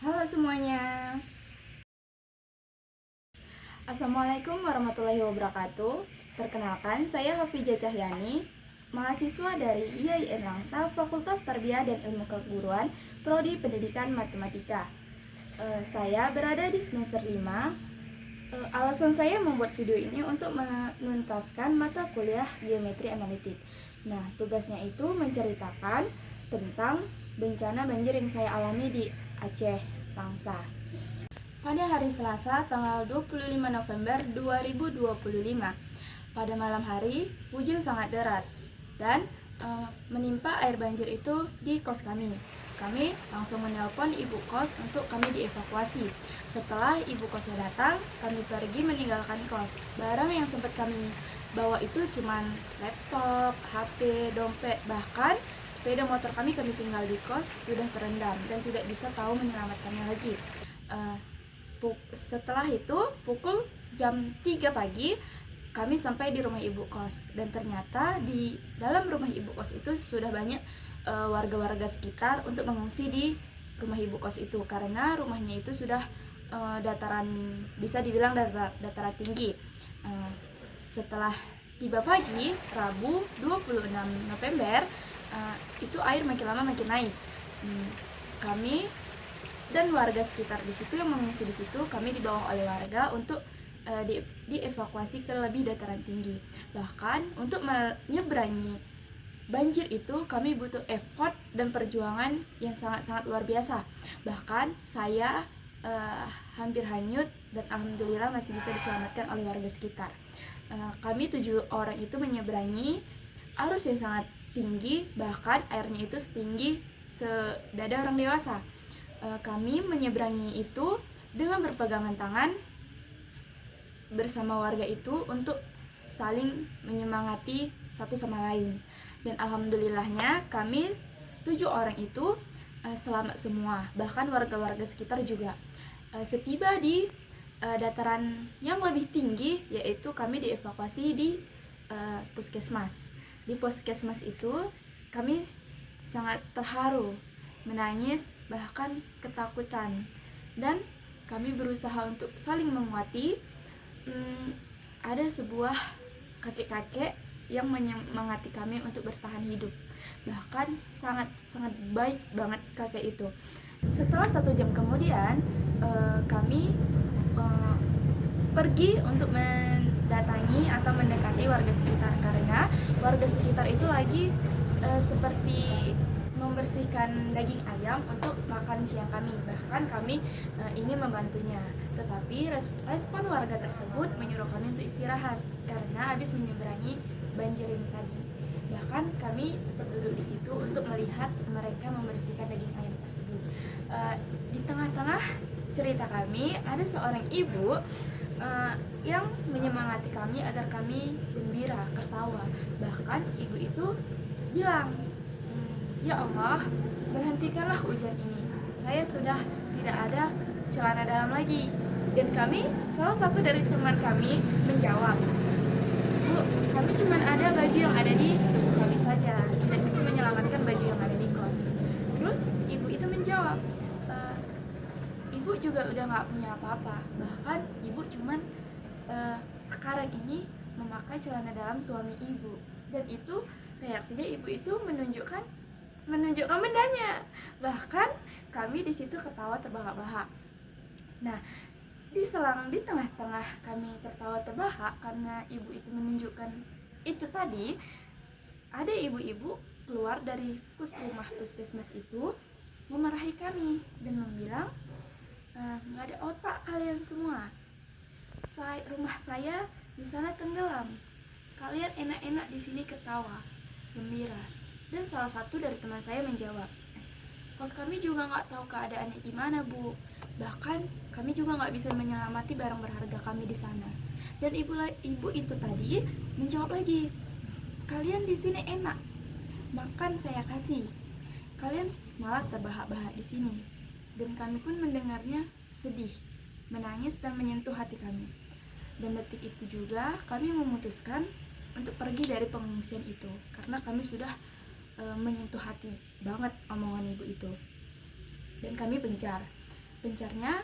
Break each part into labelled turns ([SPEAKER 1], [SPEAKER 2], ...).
[SPEAKER 1] Halo semuanya. Assalamualaikum warahmatullahi wabarakatuh. Perkenalkan, saya Hafijah Cahyani, mahasiswa dari IAIN Langsa, Fakultas Tarbiyah dan Ilmu Keguruan, Prodi Pendidikan Matematika. Saya berada di semester 5. Alasan saya membuat video ini untuk menuntaskan mata kuliah geometri analitik. Nah, tugasnya itu menceritakan tentang bencana banjir yang saya alami di Aceh, Langsa. Pada hari Selasa, tanggal 25 November 2025, pada malam hari, hujan sangat deras dan menimpa air banjir itu di kos kami. Kami langsung menelpon ibu kos untuk kami dievakuasi. Setelah ibu kosnya datang, kami pergi meninggalkan kos. Barang yang sempat kami bawa itu cuma laptop, HP, dompet, bahkan sepeda motor kami tinggal di kos sudah terendam dan tidak bisa tahu menyelamatkannya lagi. Setelah itu pukul jam 3 pagi kami sampai di rumah ibu kos, dan ternyata di dalam rumah ibu kos itu sudah banyak warga-warga sekitar untuk mengungsi di rumah ibu kos itu karena rumahnya itu sudah dataran, bisa dibilang dataran tinggi. Setelah tiba pagi Rabu 26 November, itu air makin lama makin naik. Kami dan warga sekitar di situ yang mengungsi di situ, kami dibawa oleh warga untuk dievakuasi ke lebih dataran tinggi. Bahkan untuk menyeberangi banjir itu kami butuh effort dan perjuangan yang sangat-sangat luar biasa. Bahkan saya hampir hanyut dan alhamdulillah masih bisa diselamatkan oleh warga sekitar. Kami 7 orang itu menyeberangi arus yang sangat tinggi, bahkan airnya itu setinggi sedada orang dewasa. Kami menyeberangi itu dengan berpegangan tangan bersama warga itu untuk saling menyemangati satu sama lain. Dan alhamdulillahnya kami 7 orang itu selamat semua, bahkan warga-warga sekitar juga. Setiba di dataran yang lebih tinggi, yaitu kami dievakuasi di puskesmas. Di puskesmas itu kami sangat terharu, menangis, bahkan ketakutan, dan kami berusaha untuk saling menguati. Ada sebuah kakek-kakek yang menyemangati kami untuk bertahan hidup, bahkan sangat baik banget kakek itu. Setelah 1 jam kemudian kami pergi untuk mendatangi atau mendekati warga sekitar, karena warga sekitar itu lagi seperti membersihkan daging ayam untuk makan siang kami. Bahkan kami ingin membantunya, tetapi respon warga tersebut menyuruh kami untuk istirahat karena habis menyeberangi banjir ini tadi. Bahkan kami tetap duduk di situ untuk melihat mereka membersihkan daging ayam tersebut. Di tengah-tengah cerita kami ada seorang ibu yang menyemangati kami agar kami gembira, ketawa. Bahkan ibu itu bilang, "Ya Allah, berhentikanlah hujan ini. Saya sudah tidak ada celana dalam lagi." Dan salah satu dari teman kami menjawab, "Bu, kami cuma ada baju yang ada di kami saja, tidak bisa menyelamatkan baju yang ada di kos." Terus ibu itu menjawab, "Ibu juga udah gak punya apa-apa. Bahkan ibu cuman sekarang ini memakai celana dalam suami ibu." Dan itu reaksinya ibu itu menunjukkan bendanya. Bahkan kami di situ ketawa terbahak-bahak. Nah, di tengah-tengah kami tertawa terbahak karena ibu itu menunjukkan itu tadi, ada ibu-ibu keluar dari rumah puskesmas itu memarahi kami dan membilang, "Nggak ada otak kalian semua. Rumah saya di sana tenggelam. Kalian enak-enak di sini ketawa, gembira." Dan salah satu dari teman saya menjawab, "Kos kami juga nggak tahu keadaannya gimana, Bu. Bahkan kami juga nggak bisa menyelamati barang berharga kami di sana." Dan ibu itu tadi menjawab lagi, "Kalian di sini enak, makan saya kasih. Kalian malah terbahak-bahak di sini." Dan kami pun mendengarnya sedih, menangis dan menyentuh hati kami. Dan detik itu juga kami memutuskan untuk pergi dari pengungsian itu karena kami sudah menyentuh hati banget omongan ibu itu. Dan kami pencar. pencarnya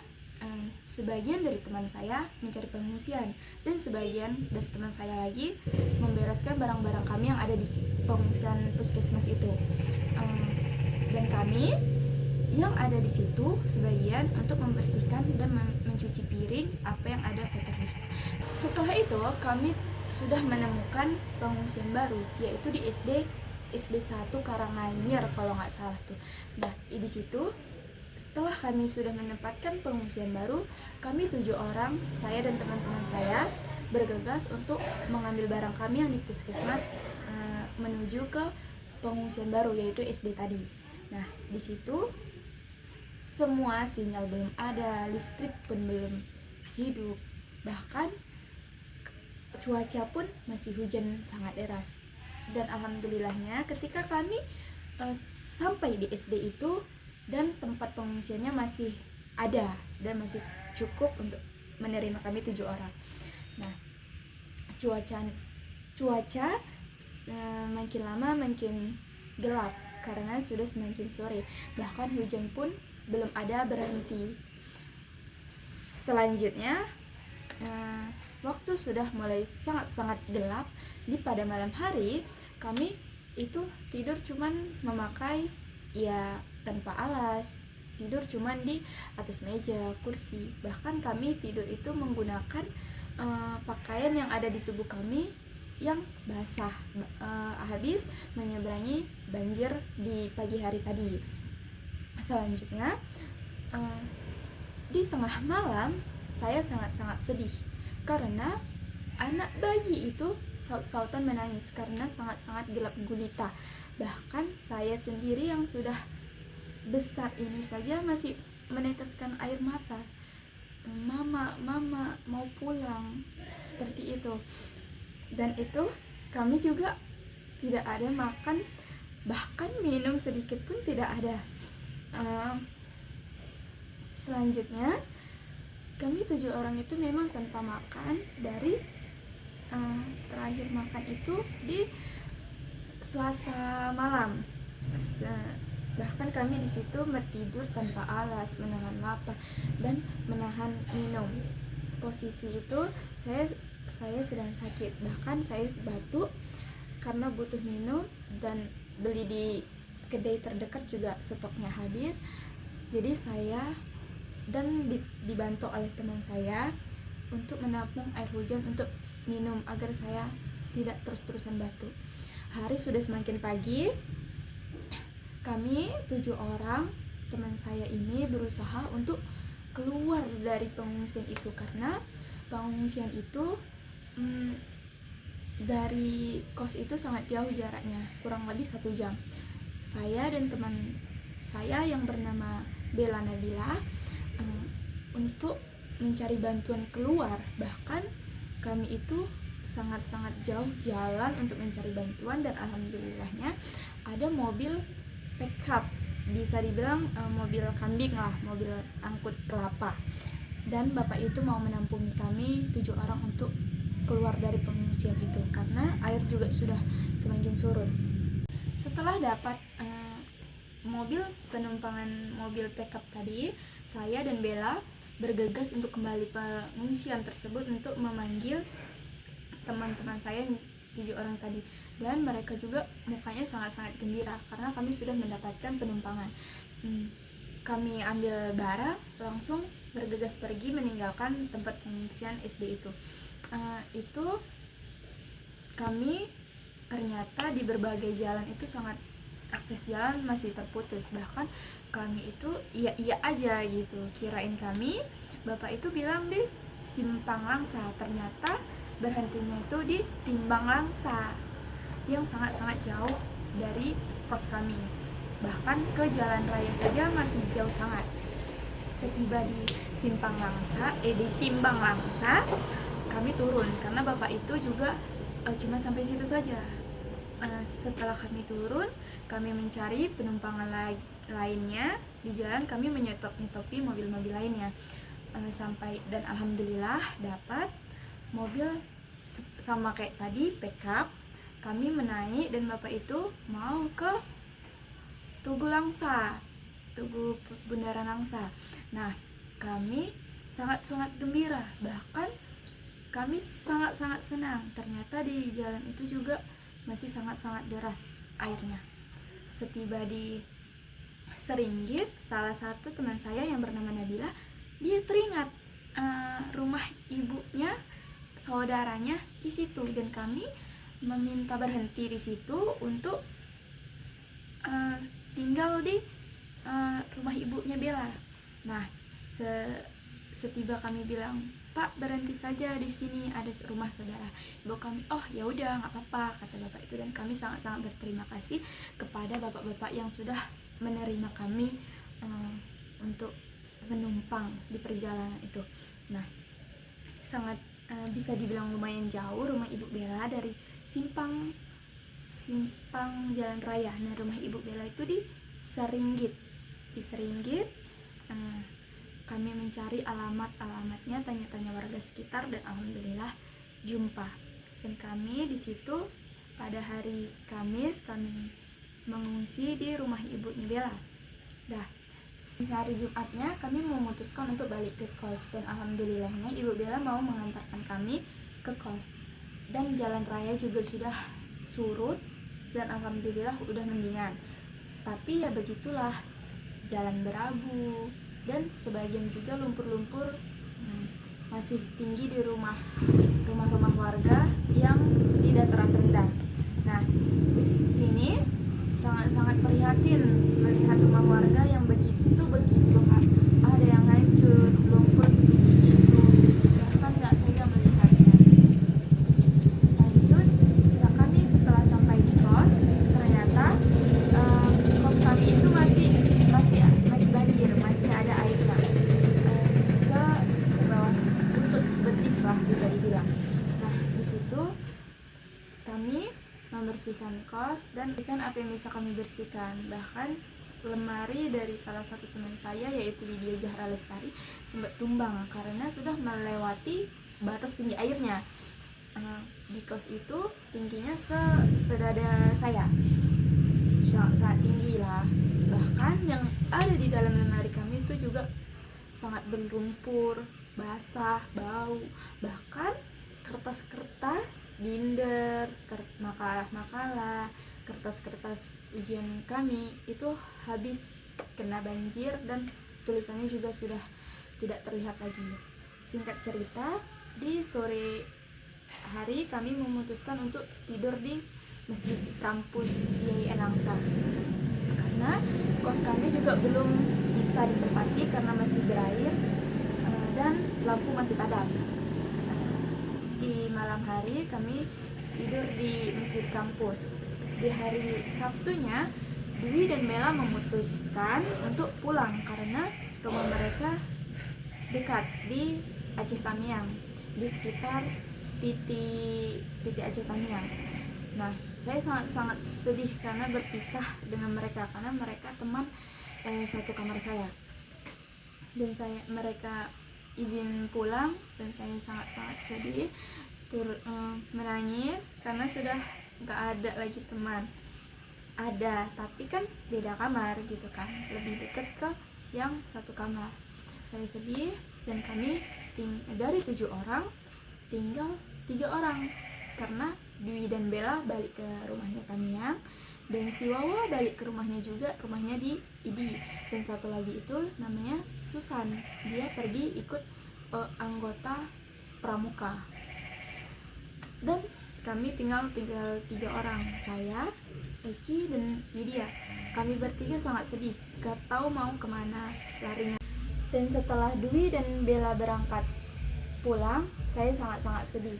[SPEAKER 1] sebagian dari teman saya mencari pengungsian dan sebagian dari teman saya lagi membereskan barang-barang kami yang ada di pengungsian puskesmas itu. Dan kami yang ada di situ sebagian untuk membersihkan dan mencuci piring apa yang ada kotor di situ. Setelah itu kami sudah menemukan pengungsian baru, yaitu di SD 1 Karanganyar kalau nggak salah tuh. Nah di situ setelah kami sudah menempatkan pengungsian baru, kami 7 orang, saya dan teman-teman saya bergegas untuk mengambil barang kami yang di puskesmas menuju ke pengungsian baru, yaitu SD tadi. Nah di situ semua sinyal belum ada, listrik pun belum hidup, bahkan cuaca pun masih hujan sangat deras. Dan alhamdulillahnya ketika kami sampai di SD itu dan tempat pengungsiannya masih ada dan masih cukup untuk menerima kami 7 orang. Nah cuaca makin lama makin gelap karena sudah semakin sore, bahkan hujan pun belum ada berhenti. Selanjutnya waktu sudah mulai sangat-sangat gelap. Pada malam hari kami itu tidur cuman memakai tanpa alas, tidur cuman di atas meja, kursi. Bahkan kami tidur itu menggunakan pakaian yang ada di tubuh kami yang basah habis menyeberangi banjir di pagi hari tadi. Selanjutnya di tengah malam saya sangat-sangat sedih karena anak bayi itu saut-sautan menangis karena sangat-sangat gelap gulita. Bahkan saya sendiri yang sudah besar ini saja masih meneteskan air mata. Mama mau pulang, seperti itu. Dan itu kami juga tidak ada makan, bahkan minum sedikit pun tidak ada. Selanjutnya kami 7 orang itu memang tanpa makan dari terakhir makan itu di Selasa malam. Bahkan kami di situ tidur tanpa alas, menahan lapar dan menahan minum. Posisi itu saya sedang sakit, bahkan saya batuk karena butuh minum dan beli di kedai terdekat juga stoknya habis. Jadi saya dan dibantu oleh teman saya untuk menampung air hujan untuk minum agar saya tidak terus-terusan batuk. Hari sudah semakin pagi. Kami 7 orang teman saya ini berusaha untuk keluar dari pengungsian itu karena pengungsian itu dari kos itu sangat jauh jaraknya, kurang lebih 1 jam. Saya dan teman saya yang bernama Bella Nabila untuk mencari bantuan keluar. Bahkan kami itu sangat-sangat jauh jalan untuk mencari bantuan, dan alhamdulillahnya ada mobil pickup, bisa dibilang mobil kambing lah, mobil angkut kelapa, dan bapak itu mau menampungi kami 7 orang untuk keluar dari pengungsian itu karena air juga sudah semakin surut. Setelah dapat mobil penumpangan mobil pickup tadi, saya dan Bella bergegas untuk kembali pengungsian tersebut untuk memanggil teman-teman saya yang 7 orang tadi, dan mereka juga mukanya sangat-sangat gembira karena kami sudah mendapatkan penumpangan. Kami ambil barang langsung bergegas pergi meninggalkan tempat pengungsian SD itu. Itu kami ternyata di berbagai jalan itu sangat akses jalan masih terputus, bahkan kami itu iya aja gitu, kirain kami bapak itu bilang di Simpang Langsa, ternyata berhentinya itu di Timbang Langsa yang sangat-sangat jauh dari kos kami, bahkan ke jalan raya saja masih jauh sangat. Setiba di di Timbang Langsa, kami turun karena bapak itu juga cuma sampai situ saja. Setelah kami turun, kami mencari penumpangan lainnya di jalan. Kami menyetopi mobil-mobil lainnya sampai, dan alhamdulillah dapat mobil sama kayak tadi, pickup. Kami menaik dan bapak itu mau ke Tugu Langsa, Tugu Bundaran Langsa. Nah, kami sangat-sangat gembira, bahkan kami sangat-sangat senang. Ternyata di jalan itu juga masih sangat-sangat deras airnya. Setiba di Seringgit, salah satu teman saya yang bernama Nabila, dia teringat rumah ibunya, saudaranya di situ, dan kami meminta berhenti di situ untuk tinggal di rumah ibunya Bella. Nah, setiba kami bilang, Pak, berhenti saja di sini, ada rumah saudara ibu kami. Oh ya udah, nggak apa-apa, kata bapak itu, dan kami sangat-sangat berterima kasih kepada bapak-bapak yang sudah menerima kami untuk menumpang di perjalanan itu. Nah, sangat bisa dibilang lumayan jauh rumah ibu Bella dari simpang jalan raya. Nah, rumah ibu Bella itu di Seringgit. Kami mencari alamatnya, tanya-tanya warga sekitar, dan alhamdulillah jumpa. Dan kami di situ pada hari Kamis kami mengungsi di rumah ibunya Bella. Di hari Jumatnya kami memutuskan untuk balik ke kos, dan alhamdulillahnya ibu Bella mau mengantarkan kami ke kos. Dan jalan raya juga sudah surut, dan alhamdulillah udah mendingan. Tapi ya begitulah, jalan berabu, dan sebagian juga lumpur-lumpur masih tinggi di rumah-rumah warga yang di dataran rendah. Nah, di sini sangat-sangat prihatin melihat rumah warga yang begitu ada yang hancur, lumpur setinggi itu, bahkan nggak tega melihatnya. Lanjut, kami setelah sampai di kos, ternyata kos kami itu masih banjir, masih ada airnya, sebawah lutut, sebetis lah bisa dibilang. Nah, di situ kami membersihkan kos, dan ikan apa yang bisa kami bersihkan, bahkan lemari dari salah satu teman saya yaitu Lydia Zahra Lestari sempat tumbang karena sudah melewati batas tinggi airnya. Di kos itu tingginya sedada saya, sangat tinggi lah. Bahkan yang ada di dalam lemari kami itu juga sangat berlumpur, basah, bau. Bahkan kertas-kertas binder, makalah, kertas-kertas ujian kami itu habis kena banjir, dan tulisannya juga sudah tidak terlihat lagi. Singkat cerita, di sore hari kami memutuskan untuk tidur di masjid kampus IAIN Langsa, karena kos kami juga belum bisa ditempati karena masih berair dan lampu masih padam. Di malam hari kami tidur di masjid kampus. Di hari Sabtunya, Dwi dan Bella memutuskan untuk pulang karena rumah mereka dekat di Aceh Tamiang, di sekitar titik Aceh Tamiang. Nah, saya sangat-sangat sedih karena berpisah dengan mereka, karena mereka teman satu kamar saya. Dan mereka izin pulang, dan saya sangat-sangat sedih, menangis karena sudah nggak ada lagi teman. Ada, tapi kan beda kamar gitu kan, lebih dekat ke yang satu kamar. Saya sedih, dan kami dari 7 orang tinggal 3 orang karena Dwi dan Bella balik ke rumahnya Tamiang, dan si Wawa balik ke rumahnya juga, rumahnya di Idi. Dan satu lagi itu namanya Susan, dia pergi ikut anggota pramuka. Dan kami tinggal 3 orang, saya, Eci, dan Lydia. Kami bertiga sangat sedih, gak tahu mau kemana larinya. Dan setelah Dwi dan Bella berangkat pulang, saya sangat-sangat sedih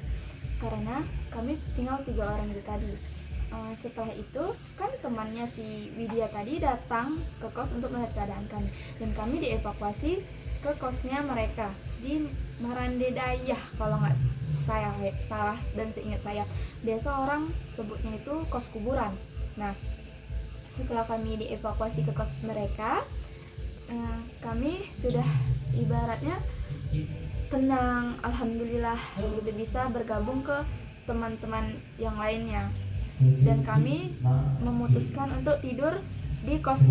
[SPEAKER 1] karena kami tinggal 3 orang itu tadi. Setelah itu kan temannya si Widya tadi datang ke kos untuk melihat keadaan kami, dan kami dievakuasi ke kosnya mereka di Marande Dayah kalau nggak salah dan seingat saya. Biasa orang sebutnya itu kos kuburan. Nah, setelah kami dievakuasi ke kos mereka, kami sudah ibaratnya tenang, alhamdulillah gitu, bisa bergabung ke teman-teman yang lainnya. Dan kami memutuskan untuk tidur di kos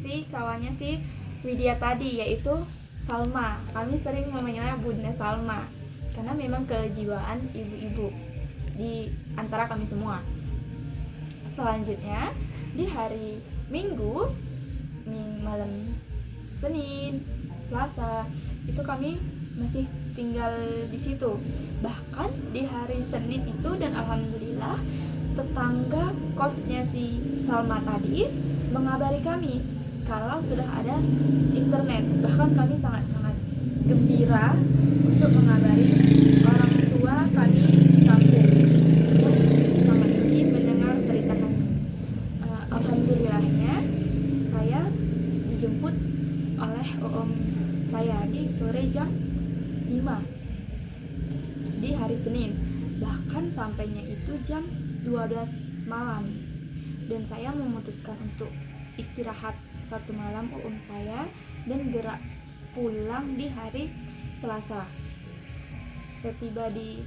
[SPEAKER 1] si kawannya si Widya tadi, yaitu Salma. Kami sering memanggilnya Bunda Salma karena memang kejiwaan ibu-ibu di antara kami semua. Selanjutnya di hari Minggu, malam Senin, Selasa itu kami masih tinggal di situ. Bahkan di hari Senin itu, dan alhamdulillah tetangga kosnya si Salma tadi mengabari kami kalau sudah ada internet. Bahkan kami sangat-sangat gembira untuk mengabari orang tua kami di kampung. Sangat sedih mendengar berita kami. Alhamdulillahnya saya dijemput oleh om saya di sore jam 5 di hari Senin. Bahkan sampainya itu jam 12 malam. Dan saya memutuskan untuk istirahat satu malam saya dan gerak pulang di hari Selasa. Setiba di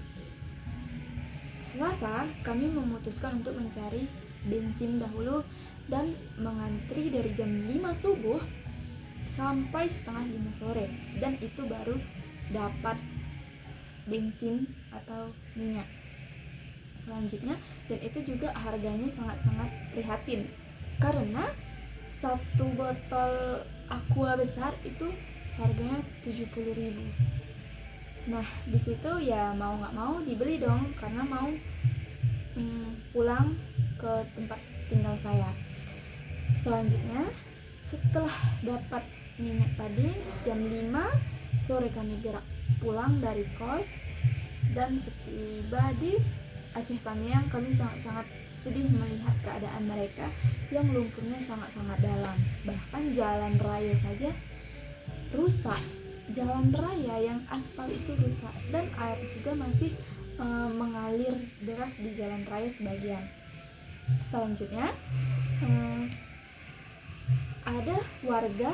[SPEAKER 1] Selasa, kami memutuskan untuk mencari bensin dahulu dan mengantri dari jam 5 subuh sampai setengah 5 sore, dan itu baru dapat bensin atau minyak selanjutnya. Dan itu juga harganya sangat-sangat prihatin karena satu botol aqua besar itu harganya 70.000. Nah di situ ya mau nggak mau dibeli dong, karena mau pulang ke tempat tinggal saya. Selanjutnya setelah dapat minyak tadi jam 5 sore kami gerak pulang dari kos, dan setiba di Aceh Tamiang kami sangat-sangat sedih melihat keadaan mereka yang lumpurnya sangat-sangat dalam. Bahkan jalan raya saja rusak, jalan raya yang aspal itu rusak, dan air juga masih mengalir deras di jalan raya sebagian. Selanjutnya ada warga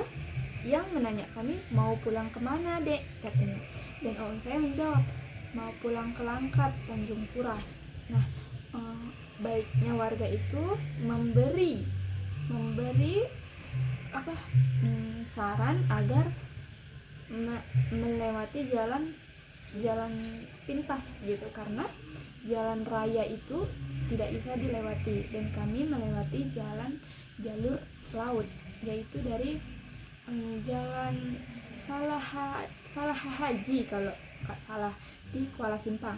[SPEAKER 1] yang menanya kami mau pulang kemana dek, katanya. Dan om saya menjawab mau pulang ke Langkat, Tanjung Pura. Nah baiknya warga itu memberi saran agar melewati jalan pintas gitu, karena jalan raya itu tidak bisa dilewati, dan kami melewati jalur laut, yaitu dari jalan Salah Haji kalau nggak salah di Kuala Simpang.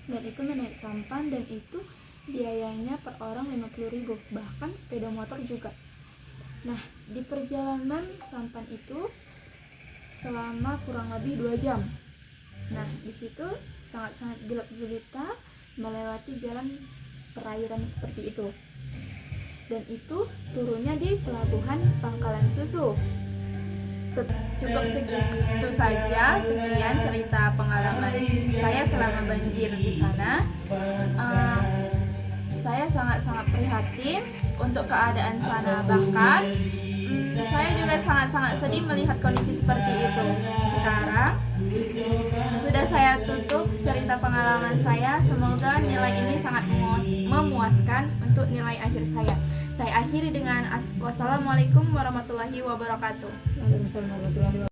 [SPEAKER 1] Dan itu menaik sampan, dan itu biayanya per orang 50.000, bahkan sepeda motor juga. Nah di perjalanan sampan itu selama kurang lebih 2 jam. Nah di situ sangat-sangat gelap gulita melewati jalan perairan seperti itu, dan itu turunnya di pelabuhan Pangkalan Susu. Cukup segitu saja, sekian cerita pengalaman saya selama banjir di sana. Saya sangat-sangat prihatin untuk keadaan sana, bahkan saya juga sangat-sangat sedih melihat kondisi seperti itu. Sekarang sudah saya tutup cerita pengalaman saya. Semoga nilai ini sangat memuaskan untuk nilai akhir saya. Saya akhiri dengan wassalamualaikum warahmatullahi wabarakatuh.